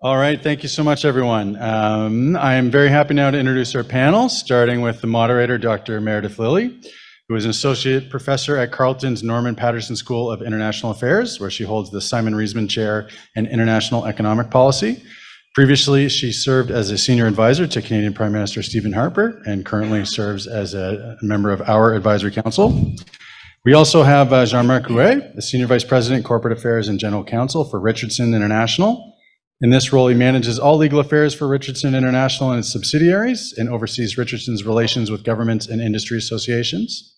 All right, thank you so much, everyone. I am very happy now to introduce our panel, starting with the moderator, Dr. Meredith Lilly, who is an associate professor at Carleton's Norman Paterson School of International Affairs, where she holds the Simon Reisman Chair in International Economic Policy. Previously, she served as a senior advisor to Canadian Prime Minister Stephen Harper and currently serves as a member of our advisory council. We also have Jean-Marc Ruest, the Senior Vice President, Corporate Affairs and General Counsel for Richardson International. In this role, he manages all legal affairs for Richardson International and its subsidiaries and oversees Richardson's relations with governments and industry associations.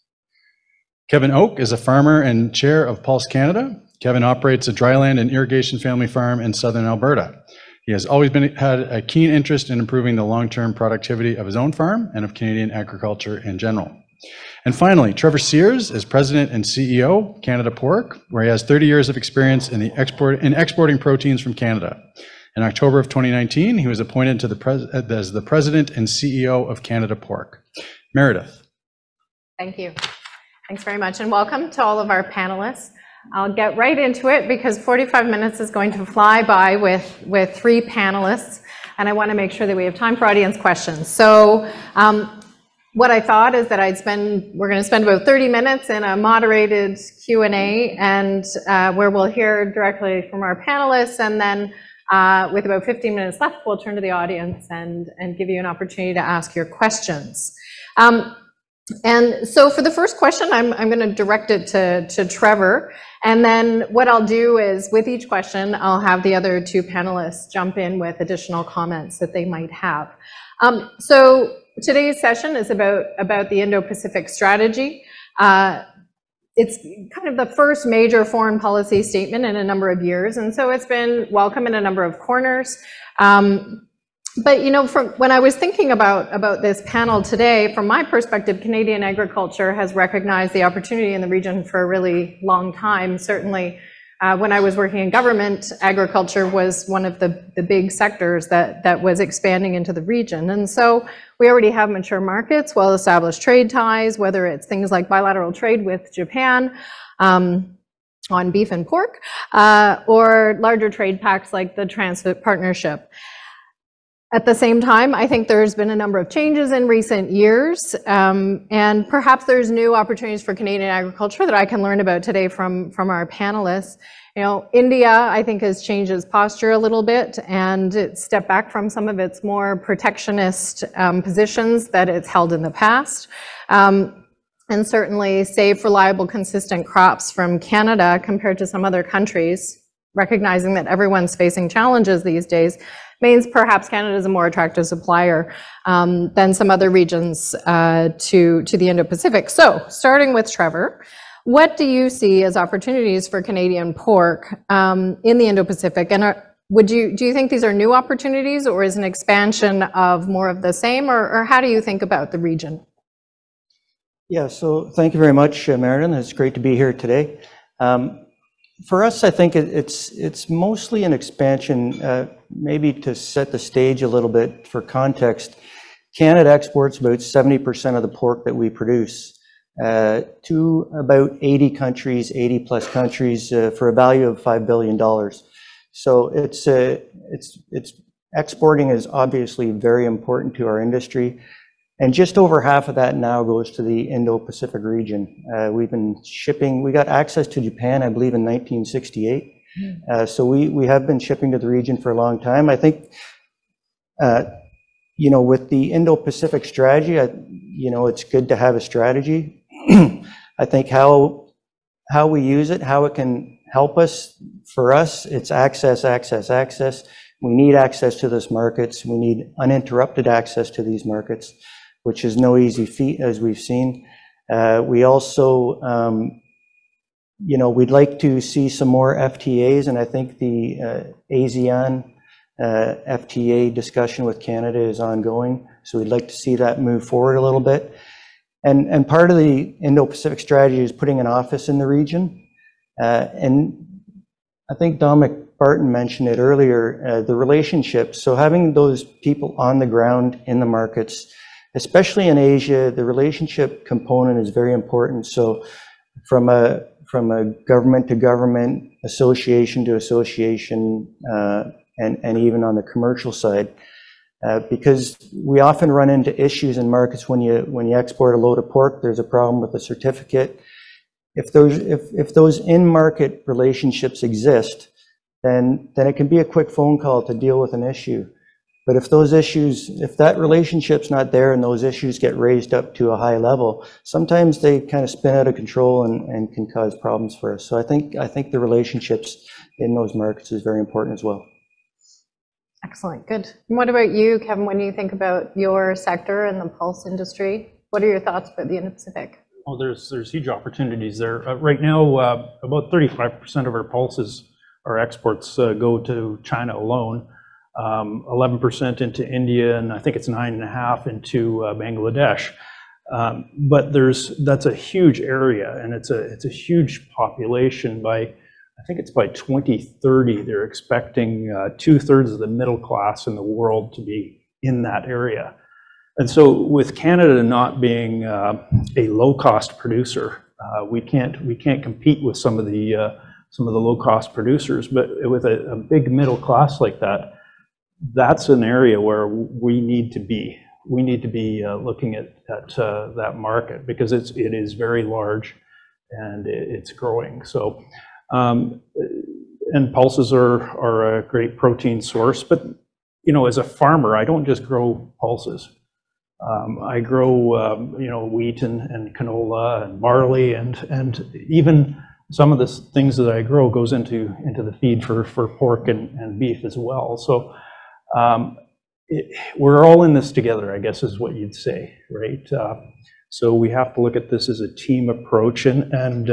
Kevin Auch is a farmer and chair of Pulse Canada. Kevin operates a dryland and irrigation family farm in southern Alberta. He has always had a keen interest in improving the long-term productivity of his own farm and of Canadian agriculture in general. And finally, Trevor Sears is president and CEO, Canada Pork, where he has 30 years of experience in exporting proteins from Canada. In October of 2019, he was appointed to as the president and CEO of Canada Pork. Meredith. Thank you. Thanks very much, and welcome to all of our panelists. I'll get right into it because 45 minutes is going to fly by with three panelists, and I want to make sure that we have time for audience questions. So what I thought is that we're going to spend about 30 minutes in a moderated Q&A, and where we'll hear directly from our panelists, and then with about 15 minutes left, we'll turn to the audience and give you an opportunity to ask your questions. And so for the first question, I'm going to direct it to Trevor. And then what I'll do is with each question, I'll have the other two panelists jump in with additional comments that they might have. So today's session is about the Indo-Pacific strategy. It's kind of the first major foreign policy statement in a number of years, and so it's been welcome in a number of corners. But you know, from when I was thinking about this panel today, from my perspective, Canadian agriculture has recognized the opportunity in the region for a really long time. Certainly, when I was working in government, agriculture was one of the big sectors that was expanding into the region. And so we already have mature markets, well-established trade ties, whether it's things like bilateral trade with Japan on beef and pork, or larger trade pacts like the Trans-Pacific Partnership. At the same time, I think there's been a number of changes in recent years, and perhaps there's new opportunities for Canadian agriculture that I can learn about today from our panelists. You know, India, I think, has changed its posture a little bit, and it's stepped back from some of its more protectionist positions that it's held in the past. And certainly safe, reliable, consistent crops from Canada compared to some other countries, recognizing that everyone's facing challenges these days, means perhaps Canada is a more attractive supplier than some other regions to the Indo-Pacific. So, starting with Trevor, what do you see as opportunities for Canadian pork in the Indo-Pacific? And do you think these are new opportunities, or is an expansion of more of the same, or how do you think about the region? Yeah, so thank you very much, Meredith. It's great to be here today. For us, I think it's mostly an expansion, maybe to set the stage a little bit for context. Canada exports about 70% of the pork that we produce to about 80 countries, 80 plus countries, for a value of $5 billion. So it's exporting is obviously very important to our industry. And just over half of that now goes to the Indo-Pacific region. We've been shipping, we got access to Japan, I believe, in 1968. So we have been shipping to the region for a long time. I think, you know, with the Indo-Pacific strategy, you know, it's good to have a strategy. I think how we use it, how it can help us, for us, it's access, access, access. We need access to those markets. We need uninterrupted access to these markets, which is no easy feat, as we've seen. We also, you know, we'd like to see some more FTAs, and I think the ASEAN FTA discussion with Canada is ongoing, so we'd like to see that move forward a little bit. And part of the Indo-Pacific strategy is putting an office in the region. And I think Dominic Barton mentioned it earlier, the relationships. So having those people on the ground in the markets, especially in Asia, the relationship component is very important. So from a government to government, association to association, and even on the commercial side. Because we often run into issues in markets when you export a load of pork, there's a problem with the certificate. If those in-market relationships exist, then it can be a quick phone call to deal with an issue. But if that relationship's not there and those issues get raised up to a high level, sometimes they kind of spin out of control and can cause problems for us. So I think the relationships in those markets is very important as well. Excellent, good. And what about you, Kevin, when you think about your sector and the pulse industry? What are your thoughts about the Indo-Pacific? Oh, there's huge opportunities there. Right now, about 35% of our pulses, our exports go to China alone, 11% into India, and I think it's 9.5% into Bangladesh. But that's a huge area, and it's a huge population. I think it's by 2030, they're expecting 2/3 of the middle class in the world to be in that area. And so with Canada not being a low-cost producer, we can't compete with some of the low-cost producers. But with a big middle class like that, that's an area where we need to be. We need to be looking at that market, because it is very large and it's growing. So, and pulses are a great protein source. But as a farmer, I don't just grow pulses. I grow wheat and canola and barley, and even some of the things that I grow goes into the feed for pork and beef as well. So we're all in this together, I guess, is what you'd say, right? So we have to look at this as a team approach, and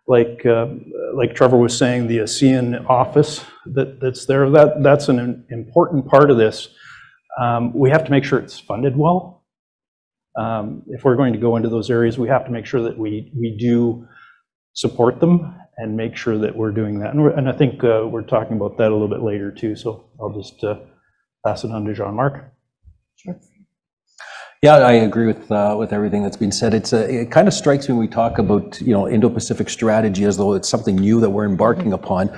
like Trevor was saying, the ASEAN office that's there, that's an important part of this. We have to make sure it's funded well. If we're going to go into those areas, we have to make sure that we do support them and make sure that we're doing that. And I think we're talking about that a little bit later too. So I'll just pass it on to Jean-Marc. Sure. Yeah, I agree with everything that's been said. It kind of strikes me when we talk about Indo-Pacific strategy as though it's something new that we're embarking upon,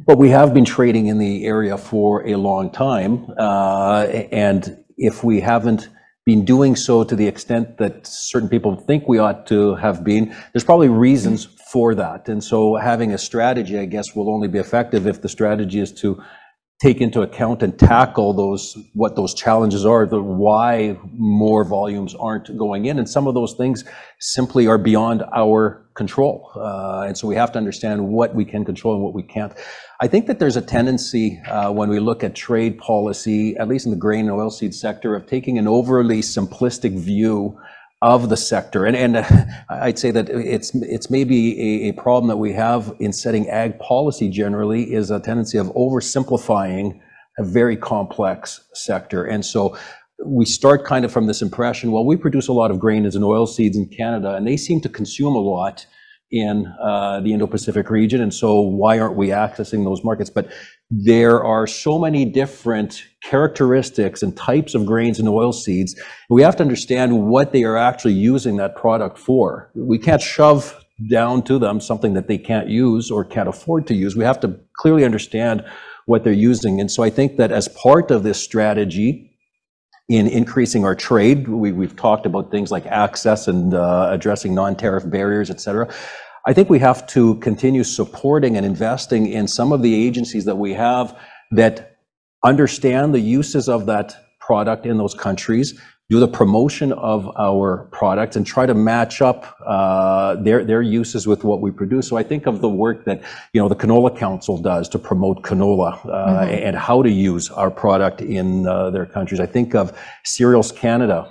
but we have been trading in the area for a long time, and if we haven't been doing so to the extent that certain people think we ought to have been, there's probably reasons for that. And so having a strategy, I guess, will only be effective if the strategy is to take into account and tackle what those challenges are, why more volumes aren't going in. And some of those things simply are beyond our control. And so we have to understand what we can control and what we can't. I think that there's a tendency when we look at trade policy, at least in the grain and oilseed sector, of taking an overly simplistic view of the sector. And I'd say that it's maybe a problem that we have in setting ag policy generally, is a tendency of oversimplifying a very complex sector. And so we start kind of from this impression, well, we produce a lot of grain and oilseeds in Canada, and they seem to consume a lot in the Indo-Pacific region, and so why aren't we accessing those markets? But there are so many different characteristics and types of grains and oilseeds. We have to understand what they are actually using that product for. We can't shove down to them something that they can't use or can't afford to use. We have to clearly understand what they're using. And so I think that as part of this strategy in increasing our trade, we've talked about things like access and addressing non-tariff barriers, et cetera. I think we have to continue supporting and investing in some of the agencies that we have that understand the uses of that product in those countries, do the promotion of our products, and try to match up their uses with what we produce. So I think of the work that the Canola Council does to promote canola and how to use our product in their countries. I think of Cereals Canada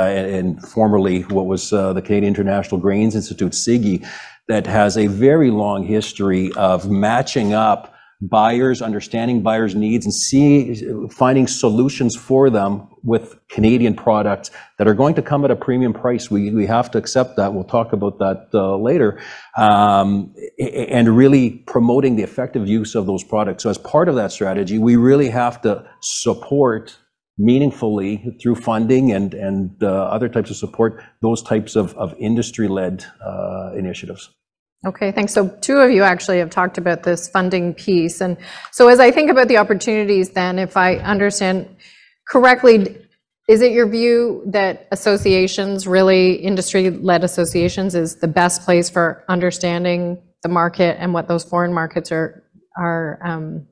and formerly what was the Canadian International Grains Institute, CGAI, that has a very long history of matching up buyers, understanding buyers' needs, and finding solutions for them with Canadian products that are going to come at a premium price. We have to accept that. We'll talk about that later. And really promoting the effective use of those products. So as part of that strategy, we really have to support meaningfully through funding and other types of support, those types of industry-led initiatives. Okay, thanks. So two of you actually have talked about this funding piece. And so as I think about the opportunities then, if I understand correctly, is it your view that associations, really industry-led associations, is the best place for understanding the market and what those foreign markets are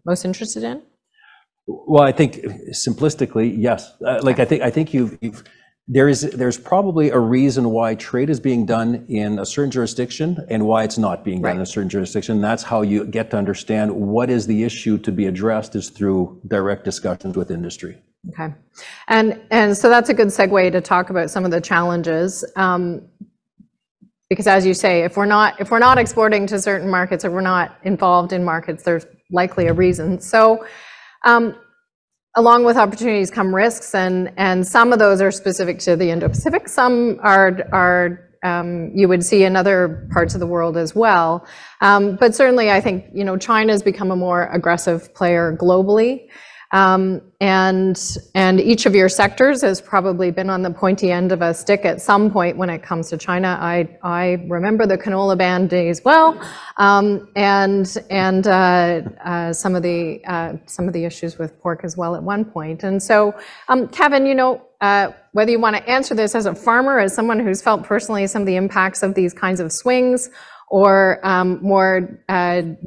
most interested in? Well, I think simplistically, yes. I think there's probably a reason why trade is being done in a certain jurisdiction and why it's not being done in a certain jurisdiction. That's how you get to understand what is the issue to be addressed, is through direct discussions with industry. Okay, and so that's a good segue to talk about some of the challenges, because as you say, if we're not exporting to certain markets, or we're not involved in markets, there's likely a reason. So along with opportunities come risks, and some of those are specific to the Indo-Pacific. Some are you would see in other parts of the world as well. But certainly, I think China's become a more aggressive player globally. And each of your sectors has probably been on the pointy end of a stick at some point when it comes to China. I remember the canola ban days well, and some of the issues with pork as well at one point. And so, Kevin, whether you want to answer this as a farmer, as someone who's felt personally some of the impacts of these kinds of swings, or more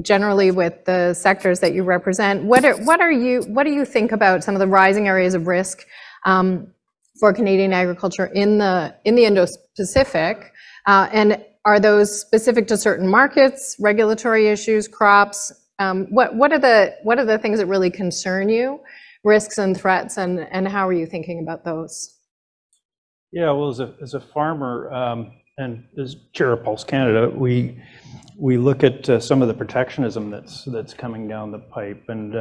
generally with the sectors that you represent, what do you think about some of the rising areas of risk for Canadian agriculture in the Indo-Pacific, and are those specific to certain markets, regulatory issues, crops? What are the things that really concern you, risks and threats, and how are you thinking about those? Yeah, well, as a farmer, and as chair of Pulse Canada, we look at some of the protectionism that's coming down the pipe, and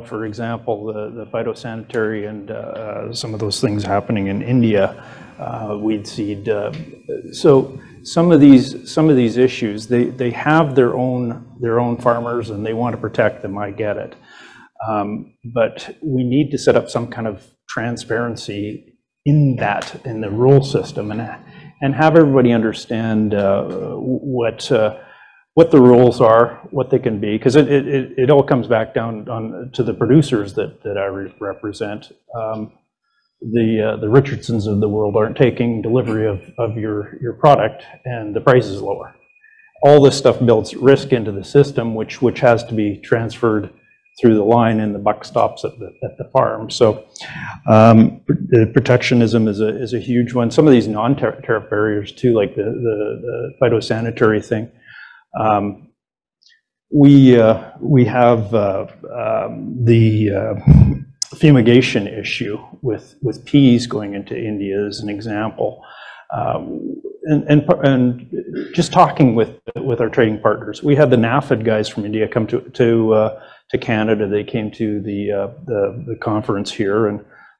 for example, the phytosanitary and some of those things happening in India, weed seed. So some of these issues, they have their own farmers, and they want to protect them. I get it, but we need to set up some kind of transparency in the rule system, and have everybody understand what the rules are, what they can be, because it all comes back down to the producers that I represent. The Richardsons of the world aren't taking delivery of your product, and the price is lower. All this stuff builds risk into the system, which has to be transferred through the line, and the buck stops at the farm. So the protectionism is a huge one. Some of these non-tariff barriers too, like the phytosanitary thing. We have the fumigation issue with peas going into India as an example. And just talking with our trading partners, we had the NAFID guys from India come to Canada. They came to the conference here, and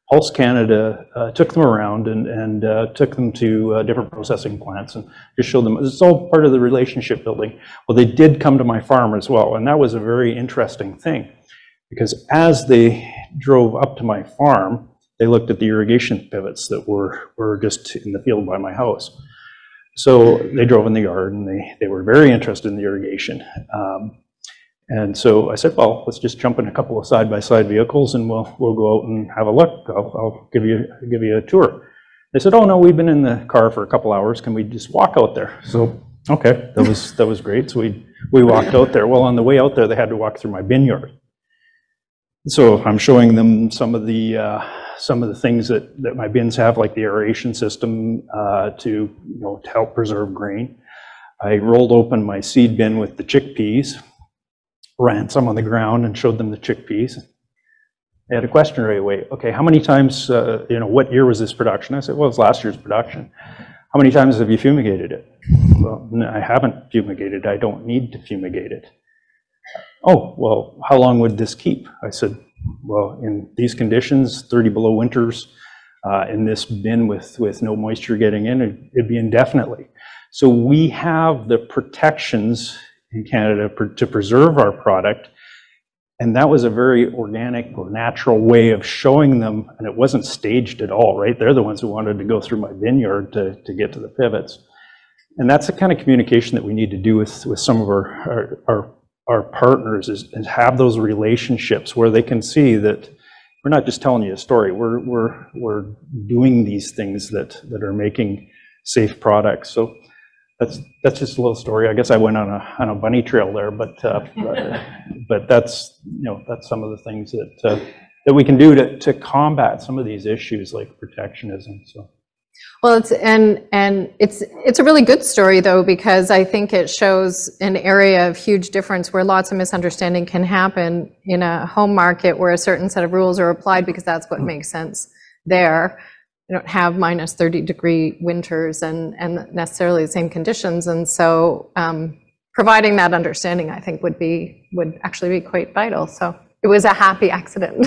Pulse Canada took them around and took them to different processing plants and just showed them. It's all part of the relationship building. Well, they did come to my farm as well, and that was a very interesting thing, because as they drove up to my farm, they looked at the irrigation pivots that were just in the field by my house. So they drove in the yard, and they were very interested in the irrigation. And so I said, well, let's just jump in a couple of side-by-side vehicles, and we'll go out and have a look. I'll give you a tour. They said, oh no, we've been in the car for a couple hours. Can we just walk out there? So okay, that was great. So we walked out there. Well, on the way out there, they had to walk through my bin yard. So I'm showing them some of the things that my bins have, like the aeration system to help preserve grain. I rolled open my seed bin with the chickpeas, ran some on the ground, and showed them the chickpeas. They had a question right away. Okay, how many times, what year was this production? I said, well, it's last year's production. How many times have you fumigated it? Well, no, I haven't fumigated. I don't need to fumigate it. Oh, well, how long would this keep? I said, well, in these conditions, 30 below winters, in this bin with no moisture getting in, it'd be indefinitely. So we have the protections in Canada to preserve our product, and that was a very organic or natural way of showing them, and it wasn't staged at all, right? They're the ones who wanted to go through my vineyard to get to the pivots. And that's the kind of communication that we need to do with some of our partners, is have those relationships where they can see that we're not just telling you a story. We're doing these things that are making safe products. So that's just a little story. I guess I went on a bunny trail there, but that's, you know, that's some of the things that we can do to combat some of these issues like protectionism. So. Well, it's a really good story though, because I think it shows an area of huge difference where lots of misunderstanding can happen in a home market where a certain set of rules are applied because that's what makes sense there. You don't have minus 30-degree winters and necessarily the same conditions, and so providing that understanding, I think, would actually be quite vital. So it was a happy accident.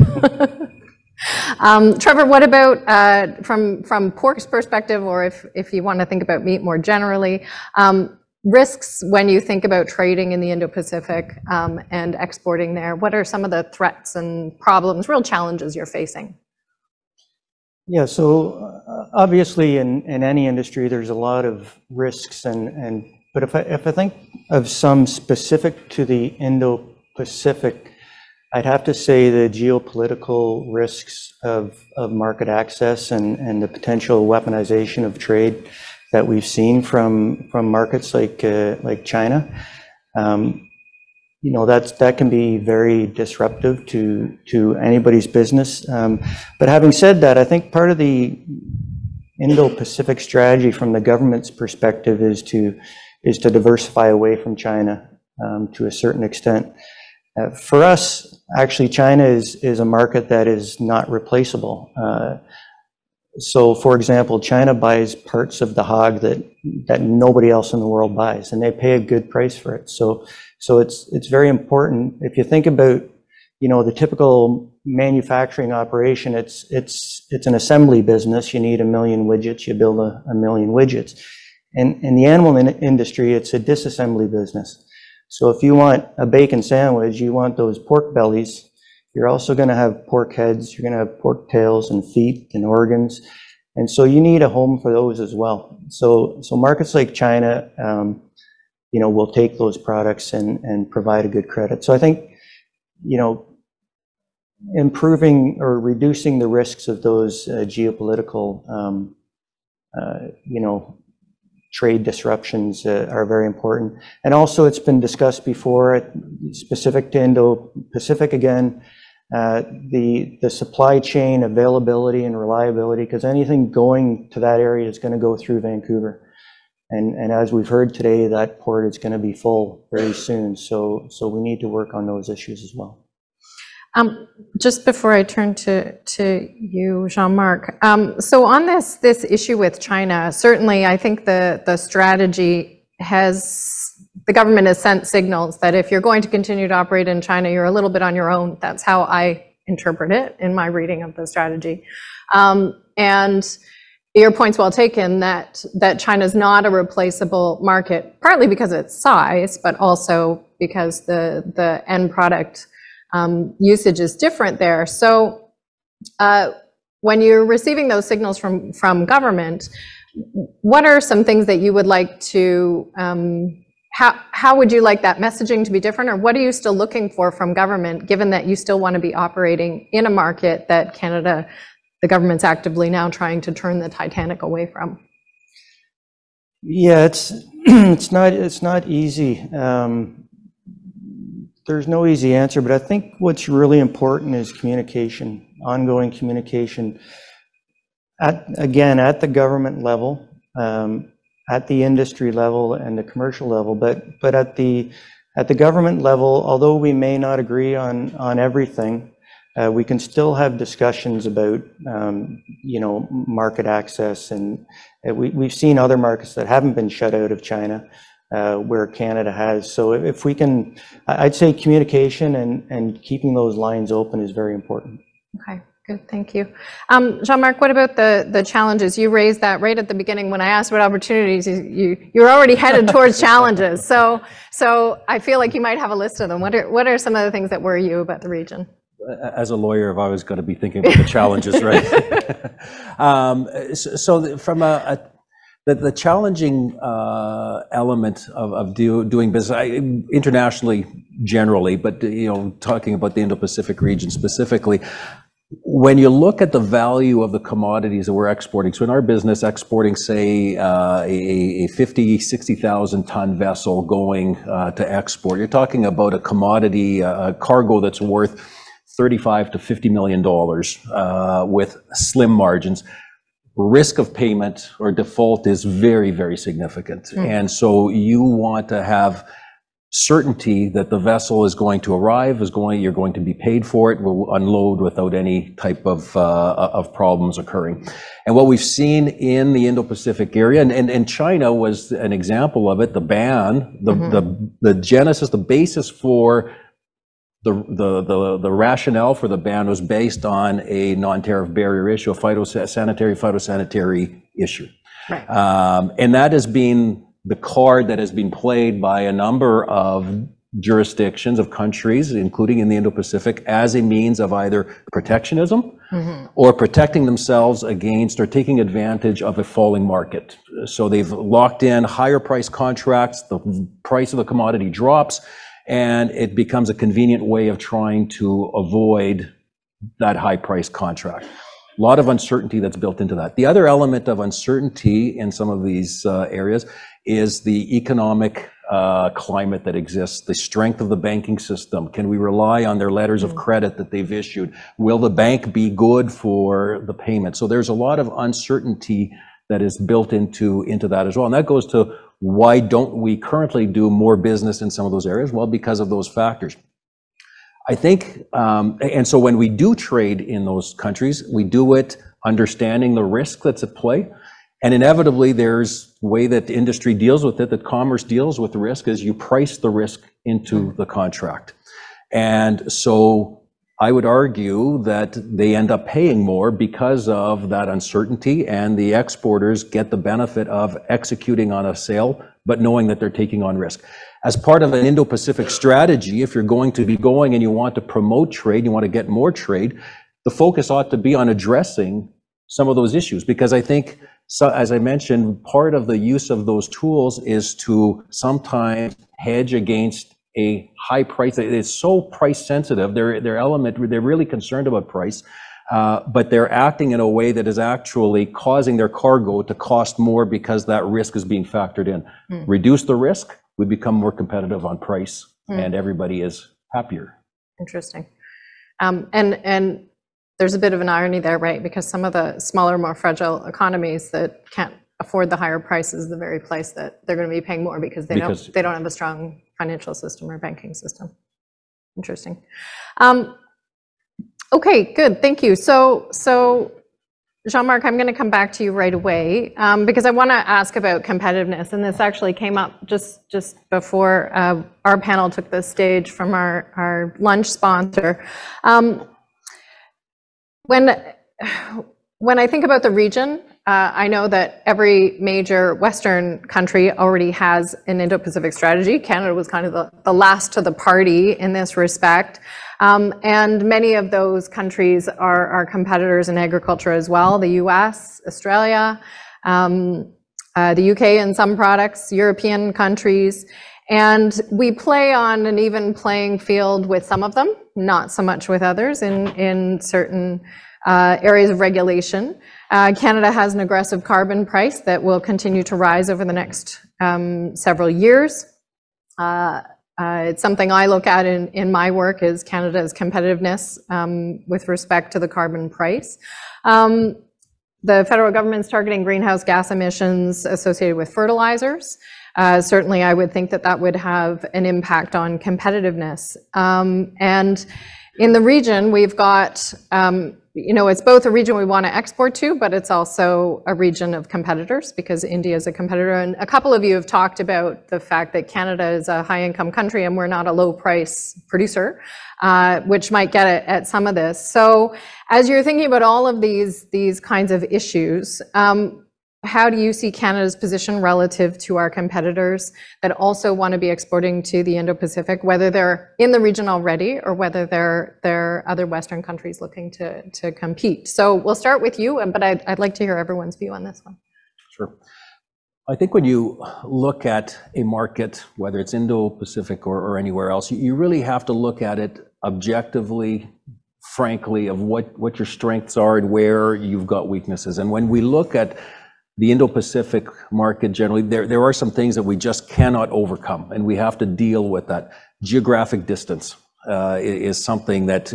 Trevor, what about from pork's perspective, or if you want to think about meat more generally, risks when you think about trading in the Indo-Pacific and exporting there? What are some of the threats and problems, real challenges you're facing? Yeah, so obviously in any industry there's a lot of risks, but if I think of some specific to the Indo-Pacific, I'd have to say the geopolitical risks of market access and the potential weaponization of trade that we've seen from markets like China. You know, that can be very disruptive to anybody's business. But having said that, I think part of the Indo-Pacific strategy from the government's perspective is to diversify away from China to a certain extent. For us, actually, China is a market that is not replaceable. So, for example, China buys parts of the hog that nobody else in the world buys, and they pay a good price for it. So it's very important. If you think about, you know, the typical manufacturing operation, it's an assembly business. You need 1 million widgets. You build a million widgets. And in the animal industry, it's a disassembly business. So if you want a bacon sandwich, you want those pork bellies. You're also going to have pork heads. You're going to have pork tails and feet and organs. And so you need a home for those as well. So markets like China, you know, will take those products and provide a good credit. So I think, you know, improving or reducing the risks of those geopolitical, you know, trade disruptions are very important. And also, it's been discussed before, specific to Indo-Pacific again, the supply chain availability and reliability, because anything going to that area is going to go through Vancouver. And as we've heard today, that port is going to be full very soon. So we need to work on those issues as well. Just before I turn to you, Jean-Marc, so on this issue with China, certainly I think the strategy the government has sent signals that if you're going to continue to operate in China, you're a little bit on your own. That's how I interpret it in my reading of the strategy. And your point's well taken that China's not a replaceable market, partly because of its size, but also because the end product usage is different there. So when you're receiving those signals from government, what are some things that you would like to, how would you like that messaging to be different, or what are you still looking for from government, given that you still want to be operating in a market that Canada, the government's actively now trying to turn the Titanic away from? Yeah, it's not easy. There's no easy answer, but I think what's really important is communication, ongoing communication, at the government level, at the industry level and the commercial level, but at the government level, although we may not agree on everything, we can still have discussions about you know, market access, and we've seen other markets that haven't been shut out of China, where Canada has. So if we can, I'd say communication and keeping those lines open is very important. Okay, good, thank you. Jean-Marc, what about the challenges? You raised that right at the beginning when I asked about opportunities. You're already headed towards challenges. So I feel like you might have a list of them. What are some of the things that worry you about the region? As a lawyer, I've always got to be thinking about the challenges, right? So from The challenging element of doing business internationally generally, but talking about the Indo-Pacific region specifically, when you look at the value of the commodities that we're exporting, so in our business, exporting, say, a 50, 60,000 ton vessel going to export, you're talking about a commodity, a cargo that's worth $35 to $50 million with slim margins. Risk of payment or default is very, very significant. And so you want to have certainty that the vessel is going to arrive, you're going to be paid for it, will unload without any type of problems occurring. And what we've seen in the Indo-Pacific area, and China was an example of it, the ban, the genesis, the basis for the rationale for the ban was based on a non-tariff barrier issue, a phytosanitary issue. Right. And that has been the card that has been played by a number of jurisdictions of countries, including in the Indo-Pacific, as a means of either protectionism or protecting themselves against or taking advantage of a falling market. So they've locked in higher price contracts, the price of the commodity drops, and it becomes a convenient way of trying to avoid that high price contract. A lot of uncertainty that's built into that. The other element of uncertainty in some of these areas is the economic climate that exists, the strength of the banking system. Can we rely on their letters of credit that they've issued? Will the bank be good for the payment? So there's a lot of uncertainty that is built into that as well. And that goes to why don't we currently do more business in some of those areas? Well, because of those factors. I think, and so when we do trade in those countries, we do it understanding the risk that's at play. And inevitably, there's a way that the industry deals with it, that commerce deals with the risk, is you price the risk into the contract. And so I would argue that they end up paying more because of that uncertainty, and the exporters get the benefit of executing on a sale, but knowing that they're taking on risk. As part of an Indo-Pacific strategy, if you're going to be going and you want to promote trade, you want to get more trade, the focus ought to be on addressing some of those issues. Because I think, so, as I mentioned, part of the use of those tools is to sometimes hedge against a high price. It's so price sensitive. They're really concerned about price, but they're acting in a way that is actually causing their cargo to cost more because that risk is being factored in. Reduce the risk, we become more competitive on price, and everybody is happier. Interesting. And there's a bit of an irony there, right? Because some of the smaller, more fragile economies that can't afford the higher prices, the very place that they're going to be paying more because they don't have a strong financial system or banking system. Interesting. Okay, good. Thank you. So Jean-Marc, I'm going to come back to you right away because I want to ask about competitiveness, and this actually came up just before our panel took the stage from our lunch sponsor. When I think about the region, I know that every major Western country already has an Indo-Pacific strategy. Canada was kind of the last to the party in this respect. And many of those countries are our competitors in agriculture as well. The US, Australia, the UK in some products, European countries. And we play on an even playing field with some of them, not so much with others in certain areas of regulation. Canada has an aggressive carbon price that will continue to rise over the next several years. It's something I look at in my work is Canada's competitiveness with respect to the carbon price. The federal government's targeting greenhouse gas emissions associated with fertilizers. Certainly, I would think that would have an impact on competitiveness. And in the region, we've got, it's both a region we want to export to, but it's also a region of competitors because India is a competitor. And a couple of you have talked about the fact that Canada is a high-income country and we're not a low-price producer, which might get at some of this. So as you're thinking about all of these kinds of issues, how do you see Canada's position relative to our competitors that also want to be exporting to the Indo-Pacific, whether they're in the region already or whether they're other Western countries looking to compete? So we'll start with you, but I'd like to hear everyone's view on this one. Sure. I think when you look at a market, whether it's Indo-Pacific or anywhere else, you really have to look at it objectively, frankly, of what your strengths are and where you've got weaknesses. And when we look at the Indo-Pacific market generally, there are some things that we just cannot overcome, and we have to deal with that. Geographic distance is something that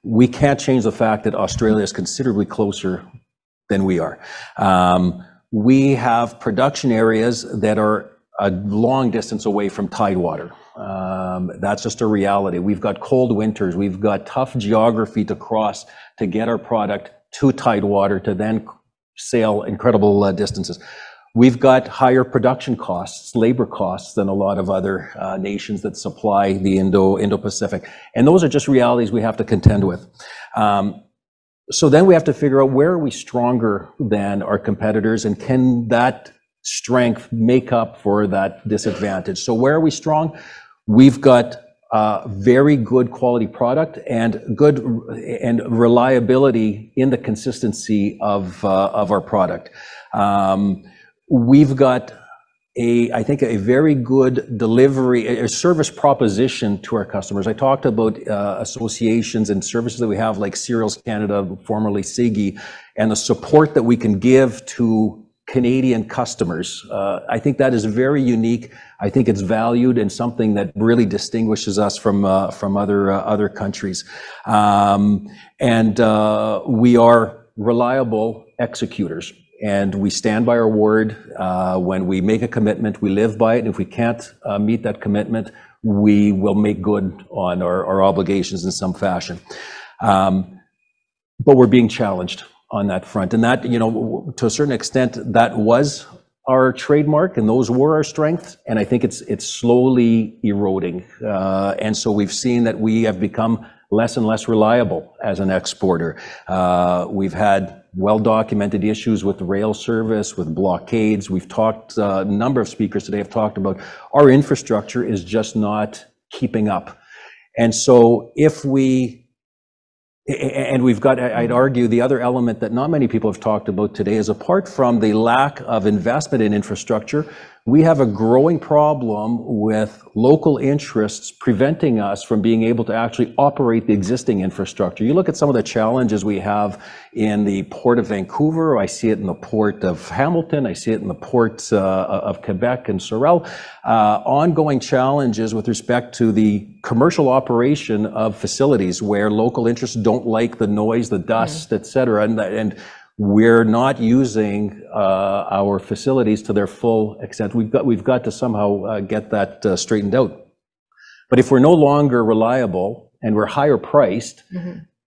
we can't change the fact that Australia is considerably closer than we are. We have production areas that are a long distance away from tidewater. That's just a reality. We've got cold winters. We've got tough geography to cross to get our product to tidewater to then sail incredible distances. We've got higher production costs, labor costs than a lot of other nations that supply the Indo-Pacific. And those are just realities we have to contend with. So then we have to figure out where are we stronger than our competitors, and can that strength make up for that disadvantage? So where are we strong? We've got very good quality product and good and reliability in the consistency of our product. We've got I think a very good delivery, a service proposition to our customers. I talked about associations and services that we have like Sears Canada, formerly CGAI, and the support that we can give to Canadian customers. I think that is very unique. I think it's valued and something that really distinguishes us from other countries. We are reliable executors. And we stand by our word. When we make a commitment, we live by it. And if we can't meet that commitment, we will make good on our obligations in some fashion. But we're being challenged on that front. And that, to a certain extent, that was our trademark and those were our strengths. And I think it's slowly eroding. And so we've seen that we have become less and less reliable as an exporter. We've had well-documented issues with rail service, with blockades. We've talked, a number of speakers today have talked about our infrastructure is just not keeping up. And so we've got, I'd argue, the other element that not many people have talked about today is, apart from the lack of investment in infrastructure, we have a growing problem with local interests preventing us from being able to actually operate the existing infrastructure. You look at some of the challenges we have in the Port of Vancouver. I see it in the Port of Hamilton. I see it in the ports of Quebec and Sorel. Ongoing challenges with respect to the commercial operation of facilities where local interests don't like the noise, the dust, et cetera. And we're not using our facilities to their full extent. We've got to somehow get that straightened out. But if we're no longer reliable and we're higher priced,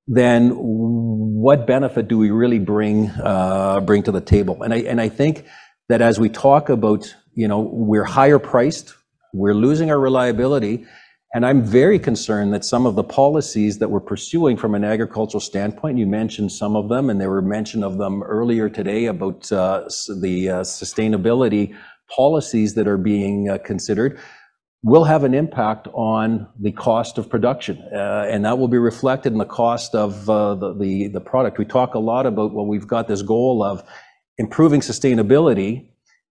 then what benefit do we really bring to the table? And I think that as we talk about, we're higher priced, we're losing our reliability. And I'm very concerned that some of the policies that we're pursuing from an agricultural standpoint, you mentioned some of them, and there were mention of them earlier today about the sustainability policies that are being considered, will have an impact on the cost of production. And that will be reflected in the cost of the product. We talk a lot about, well, we've got this goal of improving sustainability,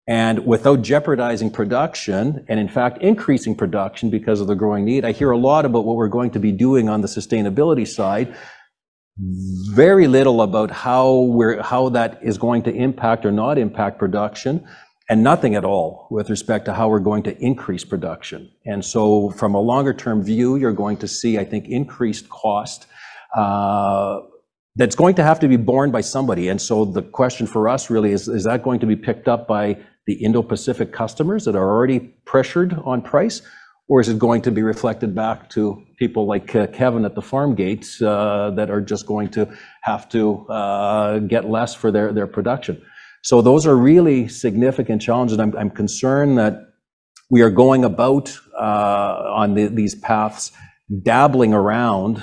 and without jeopardizing production, and in fact increasing production because of the growing need. I hear a lot about what we're going to be doing on the sustainability side, very little about how that is going to impact or not impact production, and nothing at all with respect to how we're going to increase production. And so from a longer term view, you're going to see, I think, increased cost that's going to have to be borne by somebody. And so the question for us really is that going to be picked up by the Indo-Pacific customers that are already pressured on price, or is it going to be reflected back to people like Kevin at the farm gates that are just going to have to get less for their production? So those are really significant challenges. I'm concerned that we are going about on these paths, dabbling around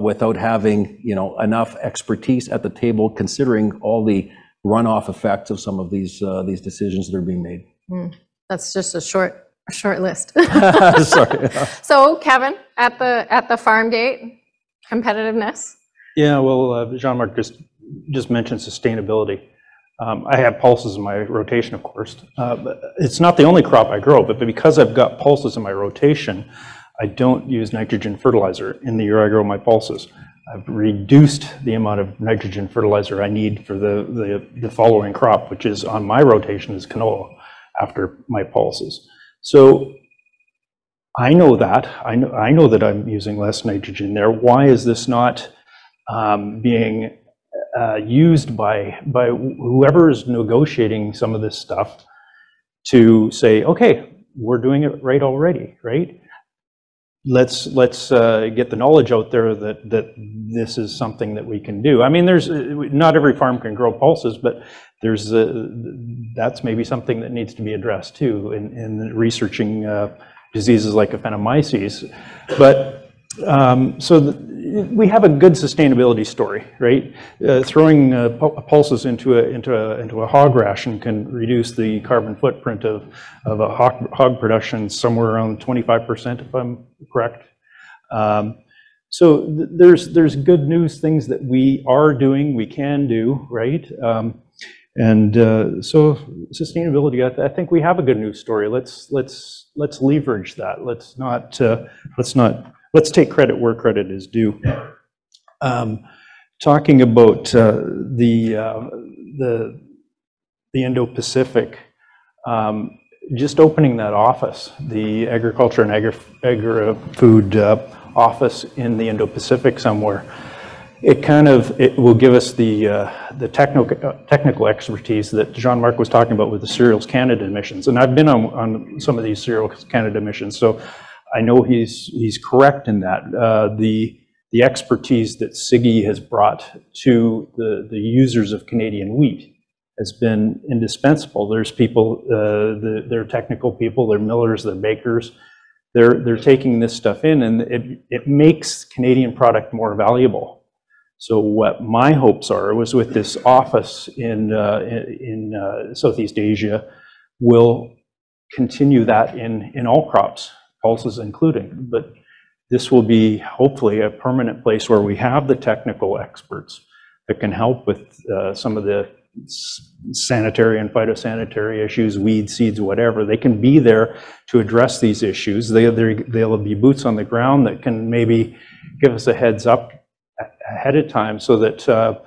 without having enough expertise at the table, considering all the runoff effects of some of these decisions that are being made. That's just a short list. Sorry. So Kevin, at the farm gate, competitiveness. Yeah, well, Jean-Marc just mentioned sustainability. I have pulses in my rotation, of course. But it's not the only crop I grow, but because I've got pulses in my rotation, I don't use nitrogen fertilizer in the year I grow my pulses. I've reduced the amount of nitrogen fertilizer I need for the following crop, which is on my rotation is canola after my pulses. So I know that. I know that I'm using less nitrogen there. Why is this not being used by whoever is negotiating some of this stuff to say, okay, we're doing it right already, right? Let's get the knowledge out there that this is something that we can do. I mean, not every farm can grow pulses, but that's maybe something that needs to be addressed too in researching diseases like Aphanomyces. But we have a good sustainability story, right? Throwing pulses into a hog ration can reduce the carbon footprint of a hog production somewhere around 25%, if I'm correct. So there's good news, things that we are doing, we can do, right? So sustainability, I think we have a good news story. Let's leverage that. Let's take credit where credit is due. Talking about the Indo-Pacific, just opening that office, the Agriculture and Agri-Food office in the Indo-Pacific somewhere, it will give us the technical expertise that Jean-Marc was talking about with the Cereals Canada missions. And I've been on some of these Cereals Canada missions, so I know he's correct in that. The expertise that CGAI has brought to the users of Canadian wheat has been indispensable. There's people, they're technical people, they're millers, they're bakers. They're taking this stuff in, and it makes Canadian product more valuable. So what my hopes are was with this office in Southeast Asia, we'll continue that in all crops, pulses including, but this will be hopefully a permanent place where we have the technical experts that can help with some of the sanitary and phytosanitary issues, weeds, seeds, whatever. They can be there to address these issues. They'll be boots on the ground that can maybe give us a heads up ahead of time so that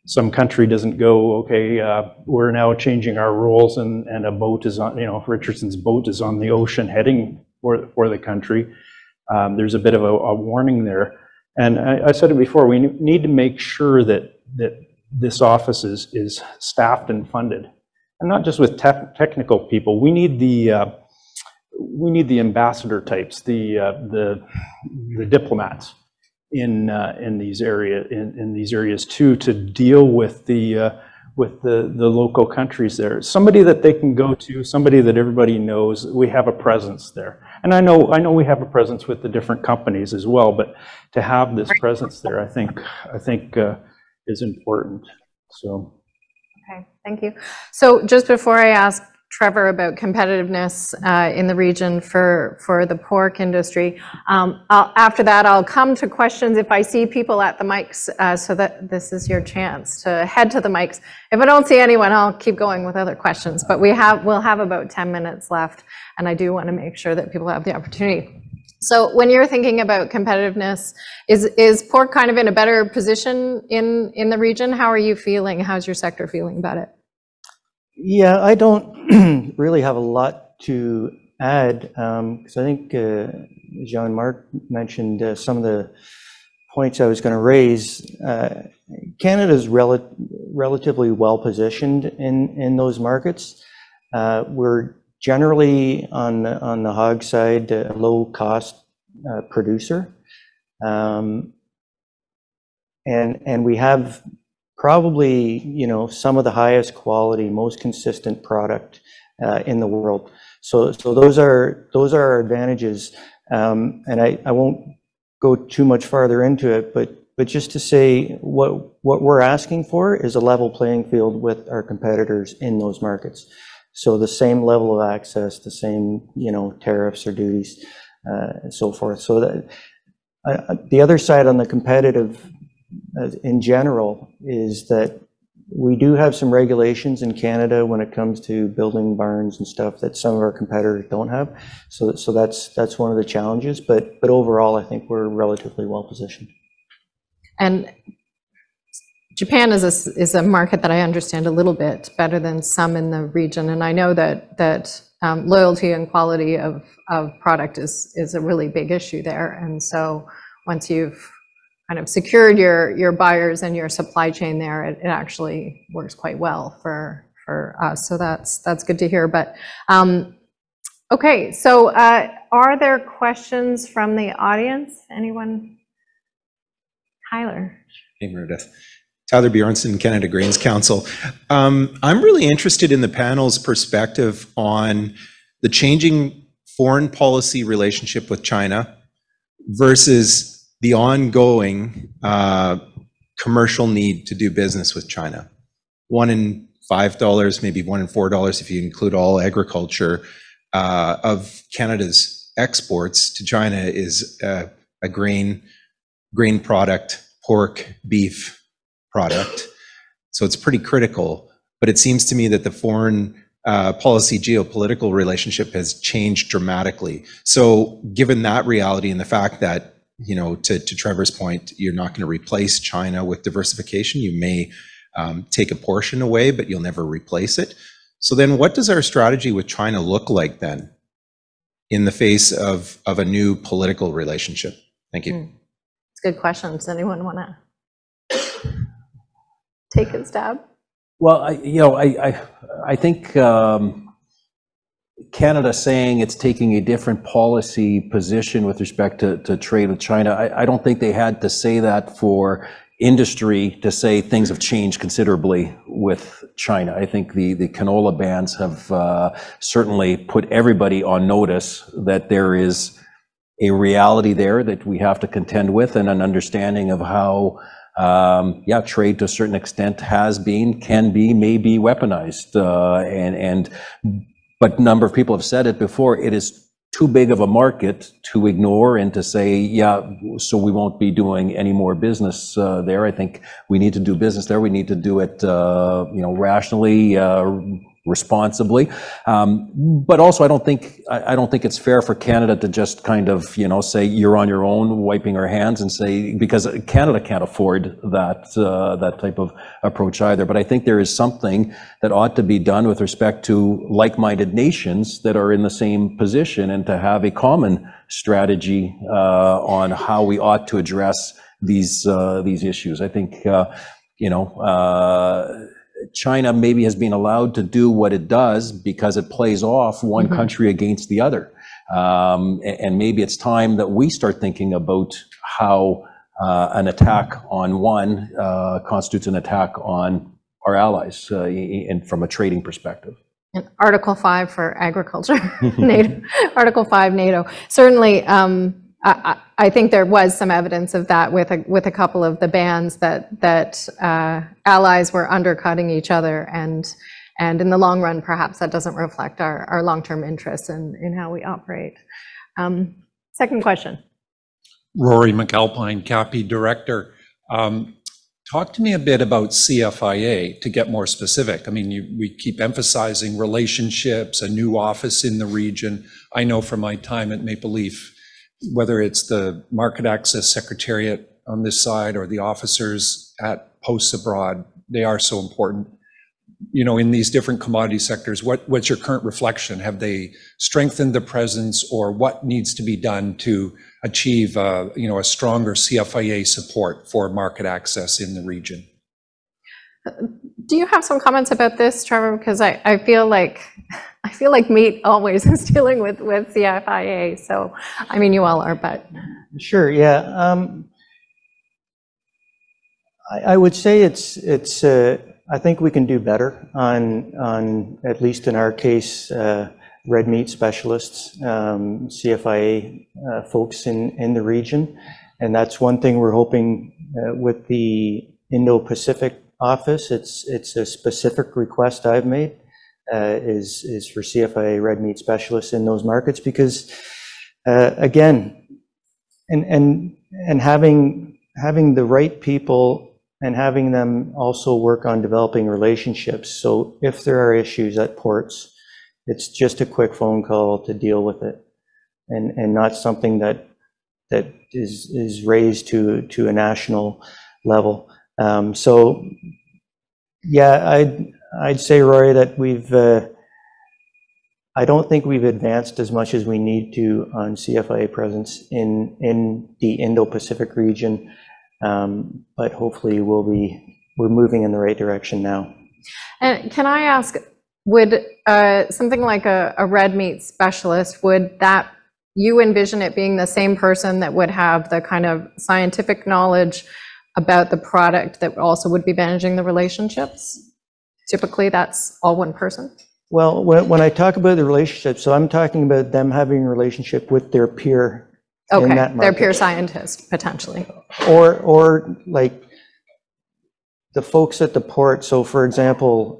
some country doesn't go, okay, we're now changing our rules and a boat is on, Richardson's boat is on the ocean heading for the country. There's a bit of a warning there. And I said it before, we need to make sure that this office is staffed and funded, and not just with technical people. We need the ambassador types, the diplomats in these areas too, to deal with the local countries there. Somebody that they can go to, somebody that everybody knows. We have a presence there, and I know we have a presence with the different companies as well. But to have this presence there, I think is important. So. Okay, thank you. So just before I ask Trevor about competitiveness in the region for the pork industry, after that I'll come to questions if I see people at the mics, so that this is your chance to head to the mics. If I don't see anyone, I'll keep going with other questions, but we'll have about 10 minutes left, and I do want to make sure that people have the opportunity. So when you're thinking about competitiveness, is pork kind of in a better position in the region? How are you feeling? How's your sector feeling about it? Yeah, I don't really have a lot to add, because I think Jean-Marc mentioned some of the points I was going to raise. Canada's relatively well positioned in those markets. We're generally on the hog side, a low cost producer, and we have probably some of the highest quality, most consistent product in the world. So those are our advantages, and I won't go too much farther into it, but just to say what we're asking for is a level playing field with our competitors in those markets. So the same level of access, the same tariffs or duties, and so forth. So that the other side on the competitive in general is that We do have some regulations in Canada when it comes to building barns and stuff that some of our competitors don't have. So that's one of the challenges. But overall, I think we're relatively well positioned. And Japan is a market that I understand a little bit better than some in the region, and I know that loyalty and quality of product is a really big issue there. And so once you've kind of secured your buyers and your supply chain there, it actually works quite well for us. So that's good to hear. But okay, so are there questions from the audience? Anyone? Tyler. Hey, Meredith. Tyler Bjornson, Canada Grains Council. I'm really interested in the panel's perspective on the changing foreign policy relationship with China versus the ongoing commercial need to do business with China. $1 in $5, maybe $1 in $4 if you include all agriculture of Canada's exports to China is a grain product, pork, beef product. So it's pretty critical, but it seems to me that the foreign policy geopolitical relationship has changed dramatically. So given that reality and the fact that, you know, to Trevor's point, you're not going to replace China with diversification, you may take a portion away, but you'll never replace it. So then what does our strategy with China look like then in the face of a new political relationship? Thank you. It's a good question. Does anyone want to take a stab? Well, I think Canada saying it's taking a different policy position with respect to trade with China, I don't think they had to say that for industry to say things have changed considerably with China. I think the canola bans have certainly put everybody on notice that there is a reality there that we have to contend with, and an understanding of how trade to a certain extent has been, can be, may be weaponized. But a number of people have said it before, it is too big of a market to ignore and to say, so we won't be doing any more business there. I think we need to do business there. We need to do it, rationally, responsibly. But also, I don't think it's fair for Canada to just kind of, say you're on your own, wiping our hands and say, because Canada can't afford that type of approach either. But I think there is something that ought to be done with respect to like-minded nations that are in the same position, and to have a common strategy on how we ought to address these issues. I think, China maybe has been allowed to do what it does because it plays off one country against the other. And maybe it's time that we start thinking about how an attack on one constitutes an attack on our allies, and from a trading perspective. And Article 5 for agriculture, NATO, Article 5 NATO. Certainly, I think there was some evidence of that with a couple of the bans that allies were undercutting each other, and in the long run, perhaps that doesn't reflect our long-term interests in how we operate. Second question. Rory McAlpine, CAPI Director. Talk to me a bit about CFIA to get more specific. I mean, we keep emphasizing relationships, a new office in the region. I know from my time at Maple Leaf, whether it's the Market Access Secretariat on this side or the officers at posts abroad, they are so important. In these different commodity sectors, what's your current reflection? Have they strengthened the presence, or what needs to be done to achieve a stronger CFIA support for market access in the region? Do you have some comments about this, Trevor? Because I feel like meat always is dealing with CFIA. So, I mean, you all are, but sure, yeah. I would say it's. I think we can do better on at least in our case, red meat specialists, CFIA folks in the region, and that's one thing we're hoping with the Indo-Pacific office. It's a specific request I've made is for CFIA red meat specialists in those markets, because again, and having the right people and having them also work on developing relationships. So if there are issues at ports, it's just a quick phone call to deal with it, and not something that is raised to a national level. So yeah, I'd say, Rory, that I don't think we've advanced as much as we need to on CFIA presence in the Indo-Pacific region, but hopefully we're moving in the right direction now. And can I ask, would something like a red meat specialist, would that, you envision it being the same person that would have the kind of scientific knowledge about the product that also would be managing the relationships? Typically, that's all one person? Well, when I talk about the relationship, so I'm talking about them having a relationship with their peer in that market. Their peer scientist, potentially. Or like the folks at the port. So for example,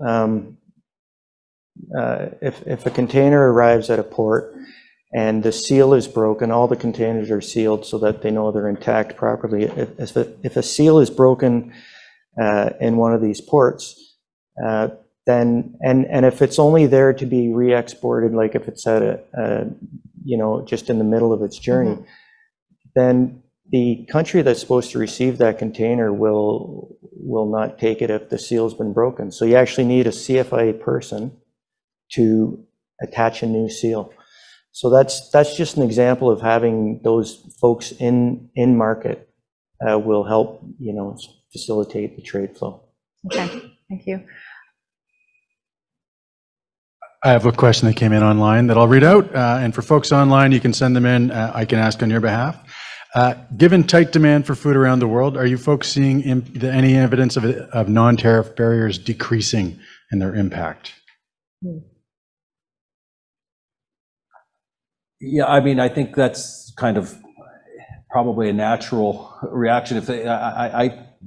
if a container arrives at a port and the seal is broken, all the containers are sealed so that they know they're intact properly. If a seal is broken in one of these ports, then and if it's only there to be re-exported, like if it's at just in the middle of its journey, then the country that's supposed to receive that container will not take it if the seal's been broken. So you actually need a CFIA person to attach a new seal. So that's just an example of having those folks in market will help facilitate the trade flow. Okay, thank you. I have a question that came in online that I'll read out. And for folks online, you can send them in. I can ask on your behalf. Given tight demand for food around the world, are you folks seeing any evidence of non-tariff barriers decreasing in their impact? Yeah, I mean, I think that's kind of probably a natural reaction.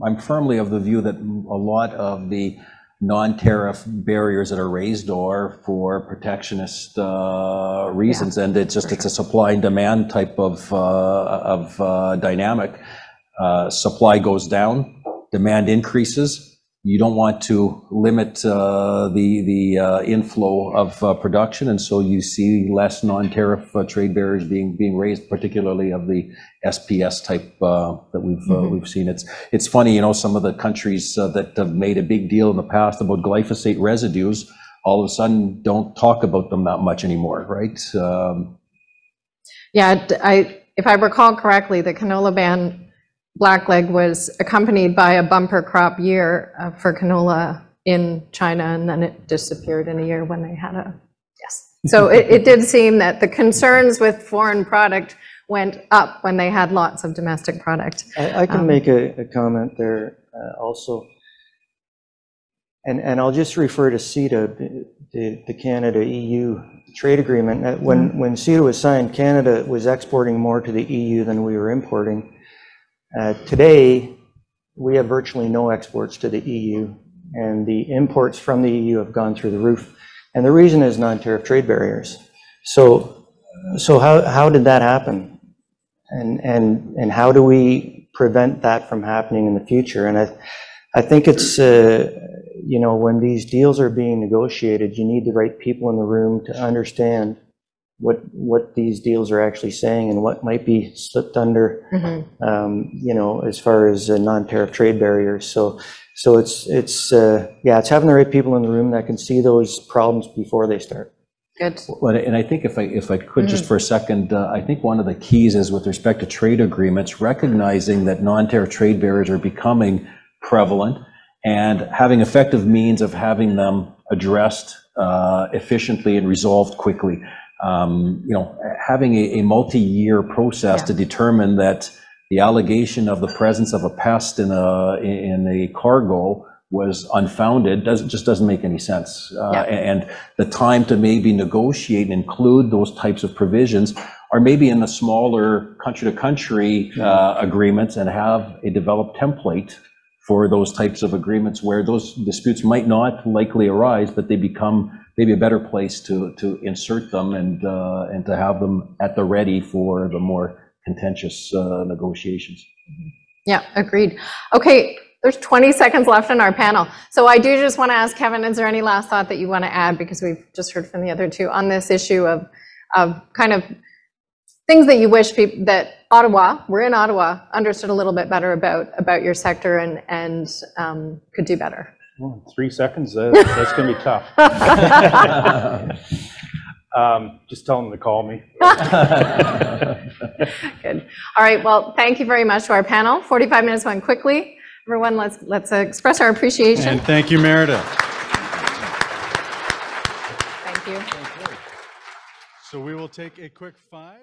I'm firmly of the view that a lot of the non-tariff barriers that are raised are for protectionist reasons, and it's a supply and demand type of dynamic. Supply goes down, demand increases. You don't want to limit the inflow of production, and so you see less non-tariff trade barriers being raised, particularly of the SPS type that we've seen. It's funny, some of the countries that have made a big deal in the past about glyphosate residues, all of a sudden don't talk about them that much anymore, right? Yeah, if I recall correctly, the canola ban blackleg was accompanied by a bumper crop year for canola in China, and then it disappeared in a year when they had So it did seem that the concerns with foreign product went up when they had lots of domestic product. I can make a comment there also. And I'll just refer to CETA, the Canada-EU trade agreement. When CETA was signed, Canada was exporting more to the EU than we were importing. Today, we have virtually no exports to the EU, and the imports from the EU have gone through the roof. And the reason is non-tariff trade barriers. So how did that happen? And how do we prevent that from happening in the future? And I think it's, when these deals are being negotiated, you need the right people in the room to understand what these deals are actually saying and what might be slipped under, as far as non-tariff trade barriers. So it's having the right people in the room that can see those problems before they start. Good. Well, and I think if I could just for a second, I think one of the keys is with respect to trade agreements, recognizing that non-tariff trade barriers are becoming prevalent and having effective means of having them addressed efficiently and resolved quickly. Having a multi-year process to determine that the allegation of the presence of a pest in a cargo was unfounded just doesn't make any sense. And the time to maybe negotiate and include those types of provisions are maybe in the smaller country-to-country agreements, and have a developed template for those types of agreements where those disputes might not likely arise, but they become maybe a better place to insert them and to have them at the ready for the more contentious negotiations. Yeah, agreed. Okay, There's 20 seconds left in our panel. So I do just want to ask Kevin, is there any last thought that you want to add, because we've just heard from the other two, on this issue of kind of things that you wish people, that we're in Ottawa, understood a little bit better about your sector and could do better? Well, 3 seconds, that's going to be tough. Just tell them to call me. Good. All right, well, thank you very much to our panel. 45 minutes went quickly. Everyone, let's express our appreciation. And thank you, Meredith. Thank you. So we will take a quick 5.